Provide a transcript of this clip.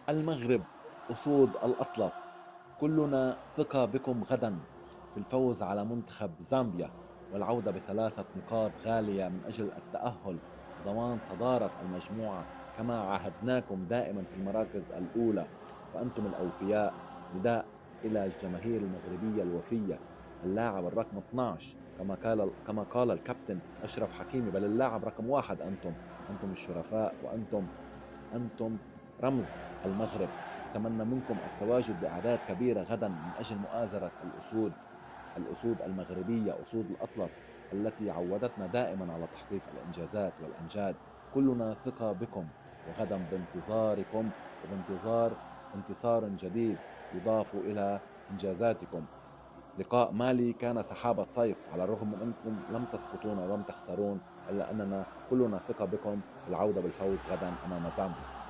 المغرب، أسود الأطلس، كلنا ثقة بكم غدا في الفوز على منتخب زامبيا والعودة بثلاثة نقاط غالية من أجل التأهل وضمان صدارة المجموعة كما عاهدناكم دائما في المراكز الأولى، فأنتم الأوفياء. نداء إلى الجماهير المغربية الوفية، اللاعب الرقم 12 كما قال الكابتن أشرف حكيمي، بل اللاعب رقم واحد. أنتم الشرفاء، وأنتم رمز المغرب. أتمنى منكم التواجد بأعداد كبيرة غدا من أجل مؤازرة الأسود المغربية، أسود الأطلس التي عودتنا دائما على تحقيق الإنجازات والأمجاد. كلنا ثقة بكم، وغدا بانتظاركم وبانتظار انتصار جديد يضاف إلى إنجازاتكم. لقاء مالي كان سحابة صيف، على الرغم من أنكم لم تسقطون ولم تخسرون، إلا أننا كلنا ثقة بكم بالعودة بالفوز غدا أمام زامبيا.